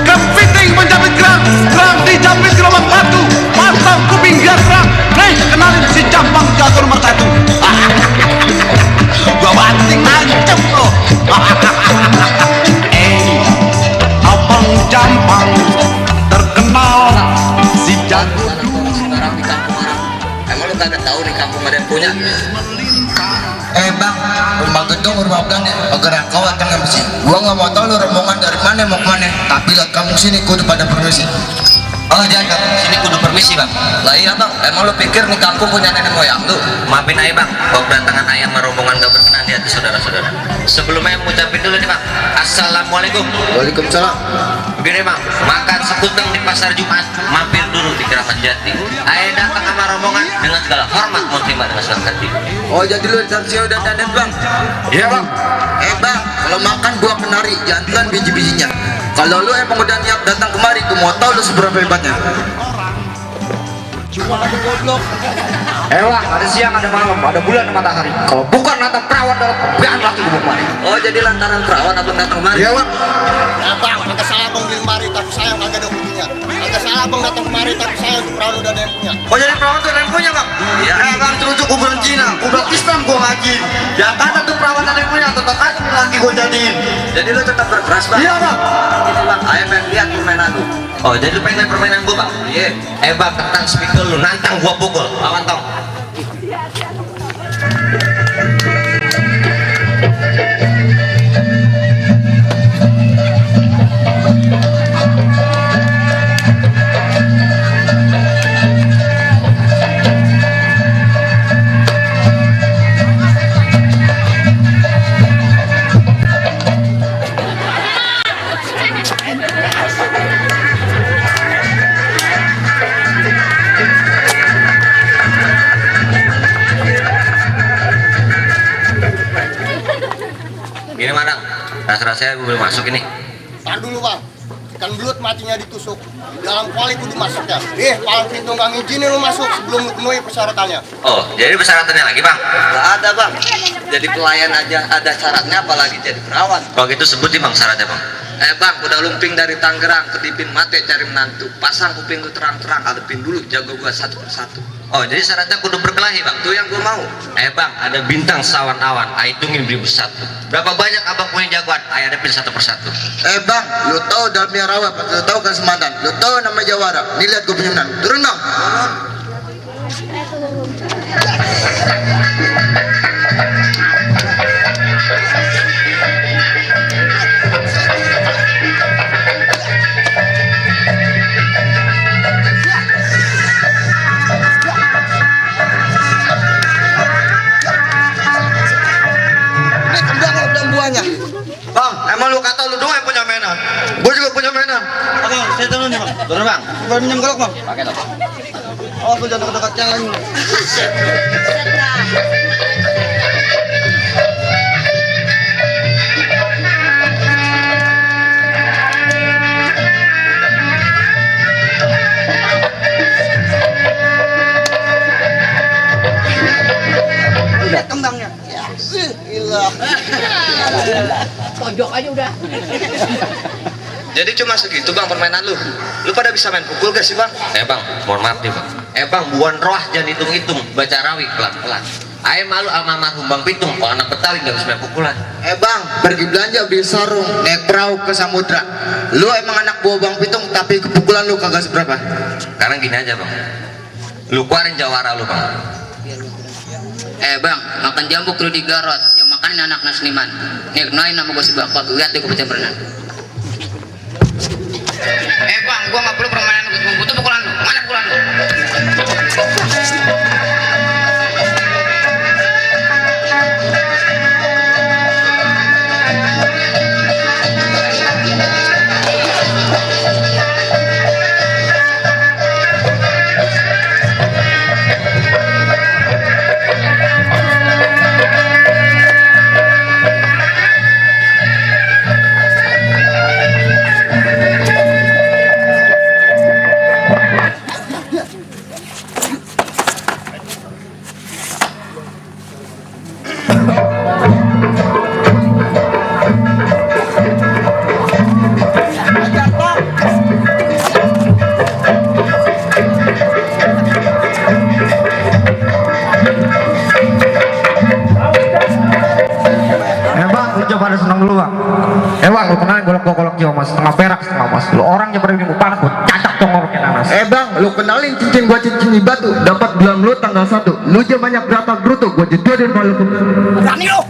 Kepiting menjepit geram, geram dijepit gerobak batu, pasang kuping biar terang. Nih, kenalin si Jampang jago nomor 1. Gua banting nancep lo. Abang Jampang terkenal si jago sekarang di kampung orang. Emang lu kagak tahu nih kampung ada yang punya? Bang, rumah gedung rumah belanda bergerak kau akan ngambil. Gua nggak mau tahu lu rombongan dari mana mau kemana, tapi lihat kamu sini kudu pada permisi. Oh jangan kampung sini kudu permisi bang. Lah iya bang, emang lu pikir nih kampung punya nenek moyang lu? Maafin aja bang, kalau kedatangan ayam rombongan gak berkenan di hati saudara-saudara. Sebelumnya ngucapin dulu nih bang, assalamualaikum. Waalaikumsalam. Begini bang, makan sekuteng di pasar Jumat, mampir dulu di Keramat Jati. Ayah datang sama rombongan dengan segala hormat mau terima dengan senang hati. Oh jadi lu saksi udah dandan bang? Iya bang. Bang, kalau makan buah kenari jangan telan biji-bijinya. Kalau lu emang udah niat datang kemari, gua mau tahu lu seberapa hebatnya. cuma ada goblok. Elah, ada siang, ada malam, ada bulan, ada matahari. Kalau bukan lantaran perawan dalam kebiasaan laki gue kemari. Oh, jadi lantaran perawan abang datang kemari? Iya bang. Ya bang, agak salah bang beli lemari tapi saya kagak ada buktinya. Agak salah bang datang kemari tapi saya untuk perawan udah ada yang punya. Oh jadi perawan tuh ada yang punya bang? Iya. Bang terujuk kuburan Cina, kuburan Islam gua ngaji. Ya kan tuh perawan ada yang punya, tetap aja laki gua jadiin. Jadi lu tetap berkeras bang? Iya bang. Gitu bang, ayah pengen lihat permainan lu. Oh, jadi lu pengen lihat permainan gua bang? Iya. Bang, tentang speaker lu, nantang gua pukul. Lawan tong. Gini madang, rasa-rasanya gue belum masuk ini. Tahan dulu bang, ikan belut matinya ditusuk. Dalam kuali kudu masuknya. Paling pintu gak ngizinin lu masuk sebelum lu penuhi persyaratannya. Oh, jadi persyaratannya lagi bang? Gak ada bang. Jadi pelayan aja ada syaratnya, apalagi jadi perawan. Kalau gitu sebutin bang syaratnya bang. Bang, udah lumping dari Tangerang ke Dipin Mate cari menantu. Pasang kuping lu terang-terang, adepin dulu, jago gua satu persatu. Oh, jadi syaratnya kudu berkelahi bang? Itu yang gua mau. Bang, ada bintang sawan-awan, hitungin 1001. Berapa banyak abang punya jagoan? Ayah hadapin satu persatu. Bang, lu tahu Dalmia Rawa, lu tahu kan Semandan, lu tahu nama Jawara. Nih lihat gua punya menang. Turun bang. Ini kembang lu belum buahnya. Bang, emang lu kata lu doang yang punya mainan? Gua juga punya mainan. Oke, saya turun nih bang. Turun bang. Baru minjem golok bang. Pakai dong. Oh, aku jangan dekat yang lain. Udah kembangnya. Ya, gila. Tonjok aja udah. Jadi cuma segitu bang permainan lu? Lu pada bisa main pukul gak sih bang? Bang, mohon maaf nih bang. Bang, buan roh jangan hitung-hitung, baca rawi pelan-pelan. Ayah malu sama almarhum Bang Pitung, kalau anak Betawi gak bisa main pukulan. Bang, pergi belanja beli sarung, naik perahu ke samudra. Lu emang anak buah Bang Pitung, tapi kepukulan lu kagak seberapa. Sekarang gini aja bang, lu keluarin jawara lu bang. Bang, makan jambu kudu digarot. Yang makan anak seniman. Nih, kenalin nama gue si Bapak. Lihat deh gue baca berenang. Bang, gua nggak perlu permainan mas, setengah perak setengah mas. Lu orangnya berdiri muka aku cacat congornya nanas. Bang, lu kenalin cincin gua cincin di batu. Dapat gelang lu tanggal 1. Lu aja banyak berapa bruto, gua jedorin malu. Berani lo.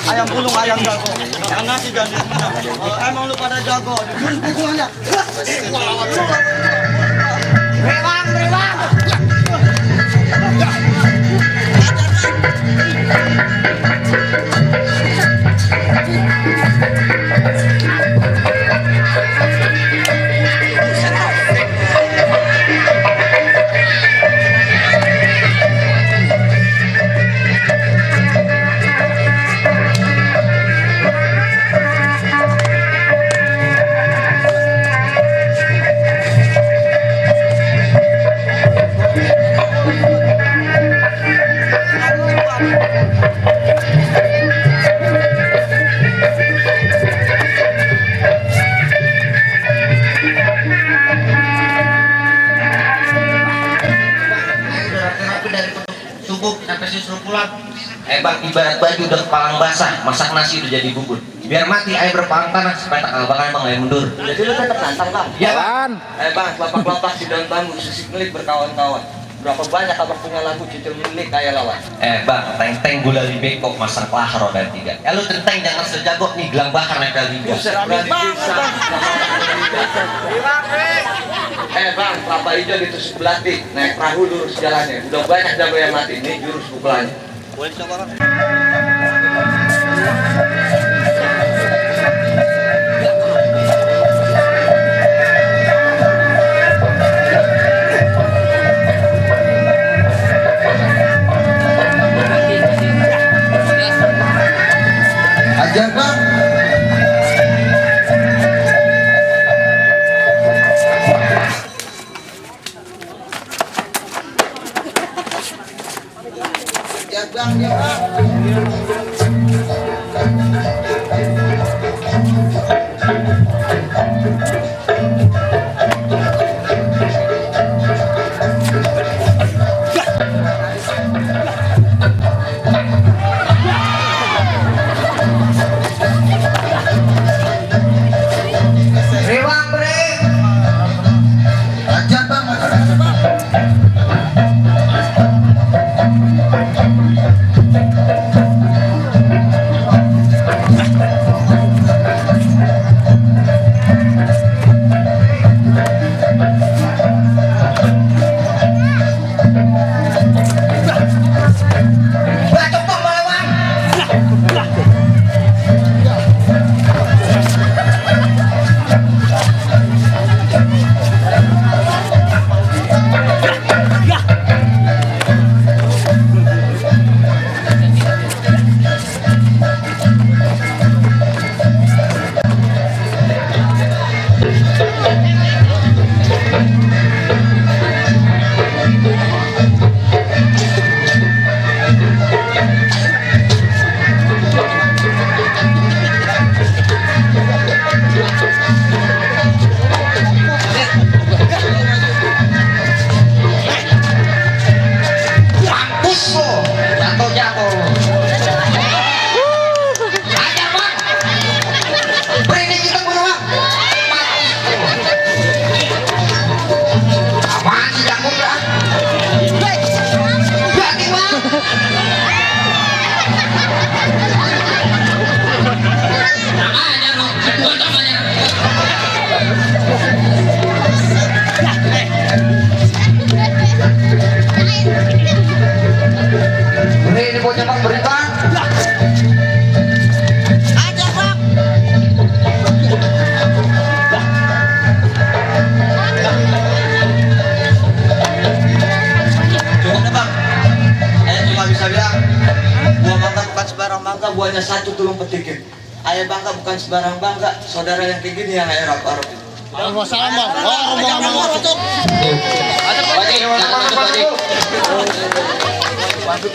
Ayam bulung, ayam jago. Yang nasi dan emang lu pada jago. Jurus pukulannya. Rewang, rewang. Bang, ibarat baju udah kepalang basah, masak nasi udah jadi bubur. Biar mati air berpalang tanah supaya tak kalahkan bang air mundur. Jadi lu tetap nantang bang. Ya bang. Bang, kelopak-kelopak di daun bambu, sisik melik berkawan-kawan. Berapa banyak abang punya lagu cicil melik kayak lawan. Bang, teng-teng gula di bengkok masang kelahar roda 3. Lu tenteng jangan sejago nih gelang bakar nempel 3. Berani bisa. Bang, kelapa hijau ditusuk belati, naik perahu lurus jalannya. Udah banyak jago yang mati, ini jurus pukulannya. Boleh coba bang? Ajar bang. satu tulung petikin. Ayah bangga bukan sembarang bangga. Saudara yang kayak gini yang ayah rap-rap. Salam bang. Oh, rombongan masuk. Wajib, jangan tutup wajib. Masuk